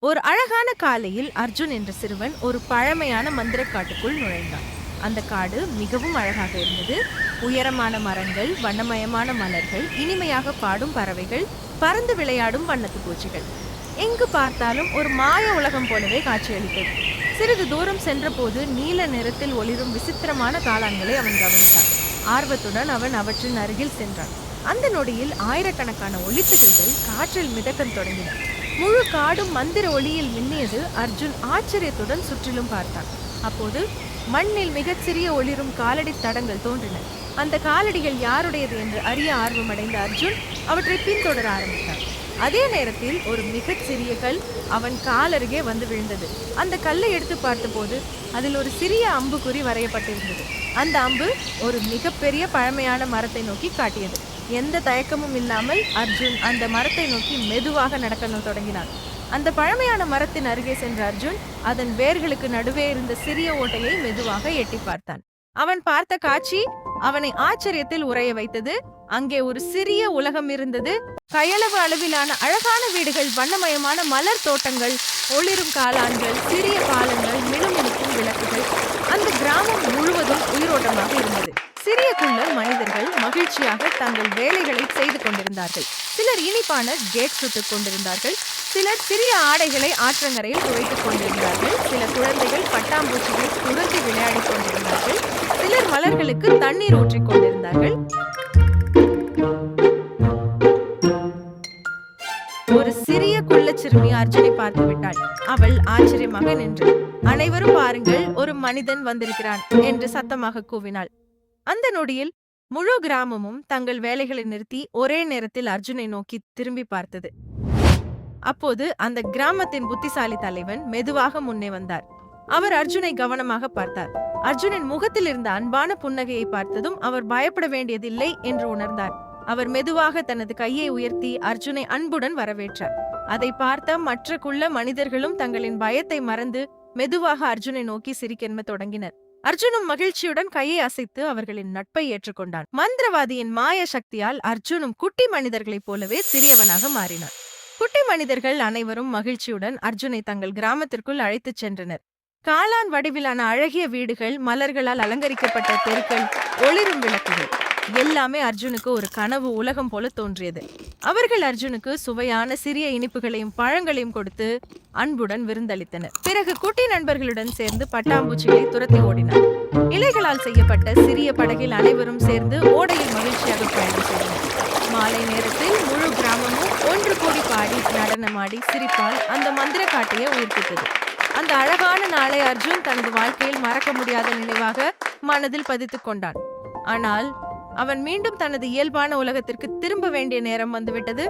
ஒரு அழகான காலையில் அர்ஜுன் என்ற சிறுவன் ஒரு பழமையான மந்திரக்காட்டுக்குள் நுழைந்தான். அந்த காடு மிகவும் அழகாக இருந்தது. உயரமான மரங்கள், வண்ணமயமான மலர்கள், இனிமையாக பாடும் பறவைகள், பறந்து விளையாடும் வண்ணத்து பூச்சிகள். எங்கு பார்த்தாலும் ஒரு மாய உலகம் போலவே காட்சியளித்தது. சிறிது தூரம் சென்றபோது நீல நிறத்தில் ஒளிரும் விசித்திரமான காளான்களை அவன் கவனித்தான். ஆர்வத்துடன் அவன் அவற்றின் அருகில் சென்றான். அந்த நொடியில் ஆயிரக்கணக்கான ஒளித்துகள்கள் காற்றில் மிதக்கத் தொடங்கின. முழு காடும் மந்திர ஒளியில் மின்னியது. அர்ஜுன் ஆச்சரியத்துடன் சுற்றிலும் பார்த்தான். அப்போது மண்ணில் மிகச்சிறிய ஒளிரும் காலடி தடங்கள் தோன்றின. அந்த காலடிகள் யாருடையது என்று அறிய ஆர்வமடைந்த அர்ஜுன் அவற்றை பின்தொடர ஆரம்பித்தான். அதே நேரத்தில் ஒரு மிகச்சிறிய கல் அவன் காலருகே வந்து விழுந்தது. அந்த கல்லை எடுத்து பார்த்தபோது அதில் ஒரு சிறிய அம்புக்குறி வரையப்பட்டிருந்தது. அந்த அம்பு ஒரு மிகப்பெரிய பழமையான மரத்தை நோக்கி காட்டியது. எந்த தயக்கமும் இல்லாமல் அர்ஜுன் அந்த மரத்தை நோக்கி மெதுவாக நடக்க தொடங்கினான். அந்த பழமையான மரத்தின் அருகே சென்ற அர்ஜுன் அதன் வேர்களுக்கு நடுவே இருந்த சிறிய ஓட்டையை மெதுவாக எட்டி பார்த்தான். அவன் பார்த்த காட்சி அவனை ஆச்சரியத்தில் உறைய வைத்தது. அங்கே ஒரு சிறிய உலகம் இருந்தது. கையளவு அளவிலான அழகான வீடுகள், வண்ணமயமான மலர் தோட்டங்கள், ஒளிரும் காளான்கள், சிறிய பாலங்கள், மினுமினுக்கும் விளக்குகள். அந்த கிராமம் முழுவதும் உயிரோட்டமாக இருந்தது. சிறிய குள்ள மனிதர்கள் மகிழ்ச்சியாக தங்கள் வேலைகளை செய்து கொண்டிருந்தார்கள். சிலர் இனிப்பான கேக் சுட்டுக் கொண்டிருந்தார்கள். சிலர் சிறிய ஆடைகளை ஆற்றங்கரையில் துவைத்துக் கொண்டிருந்தார்கள். சில குழந்தைகள் பட்டாம்பூச்சிகளை துரத்தி விளையாடிக் கொண்டிருந்தார்கள். சிலர் மலர்களுக்கு தண்ணீர் ஊற்றிக் கொண்டிருந்தார்கள். ஒரு சிறிய குள்ளச்சிறுமி அர்ஜுனை பார்த்து விட்டாள். அவள் ஆச்சரியமாக நின்று, அனைவரும் பாருங்கள், ஒரு மனிதன் வந்திருக்கிறான் என்று சத்தமாக கூவினாள். அந்த நொடியில் முழு கிராமமும் தங்கள் வேலைகளை நிறுத்தி ஒரே நேரத்தில் அர்ஜுனை நோக்கி திரும்பி பார்த்தது. அப்போது அந்த கிராமத்தின் புத்திசாலி தலைவன் மெதுவாக முன்னே வந்தார். அவர் அர்ஜுனை கவனமாக பார்த்தார். அர்ஜுனின் முகத்தில் இருந்த அன்பான புன்னகையை பார்த்ததும் அவர் பயப்பட வேண்டியதில்லை என்று உணர்ந்தார். அவர் மெதுவாக தனது கையை உயர்த்தி அர்ஜுனை அன்புடன் வரவேற்றார். அதை பார்த்த மற்ற குள்ள மனிதர்களும் தங்களின் பயத்தை மறந்து மெதுவாக அர்ஜுனை நோக்கி சிரிக்க தொடங்கினர். அர்ஜுனும் மகிழ்ச்சியுடன் கையை அசைத்து அவர்களின் நட்பை ஏற்றுக்கொண்டான். மந்திரவாதியின் மாய சக்தியால் அர்ஜுனும் குட்டி மனிதர்களைப் போலவே சிறியவனாக மாறினான். குட்டி மனிதர்கள் அனைவரும் மகிழ்ச்சியுடன் அர்ஜுனை தங்கள் கிராமத்திற்குள் அழைத்துச் சென்றனர். காளான் வடிவிலான அழகிய வீடுகள், மலர்களால் அலங்கரிக்கப்பட்ட தெருக்கள், ஒளிரும் விளக்குகள் எல்லாமே அர்ஜுனுக்கு ஒரு கனவு உலகம் போல தோன்றியது. அவர்கள் அர்ஜுனுக்கு சுவையான சிறிய இனிப்புகளையும் பழங்களையும் கொடுத்து அன்புடன் விருந்தளித்தனர். பிறகு குட்டி நண்பர்களுடன் சேர்ந்து பட்டாம்பூச்சிகளை துரத்தி ஓடினார். இலைகளால் செய்யப்பட்ட சிறிய படகில் அனைவரும் சேர்ந்து ஓடையில் மகிழ்ச்சியாக பயணம் செய்தனர். மாலை நேரத்தில் முழு கிராமமும் ஒன்று கூடி பாடி, நடனமாடி, சிரிப்பால் அந்த மந்திர காட்டையை உயிர்ப்பித்தது. அந்த அழகான நாளை அர்ஜுன் தனது வாழ்க்கையில் மறக்க முடியாத நினைவாக மனதில் பதித்துக் கொண்டான். ஆனால் அவன் மீண்டும் தனது இயல்பான உலகத்திற்கு திரும்ப வேண்டிய நேரம் வந்துவிட்டது.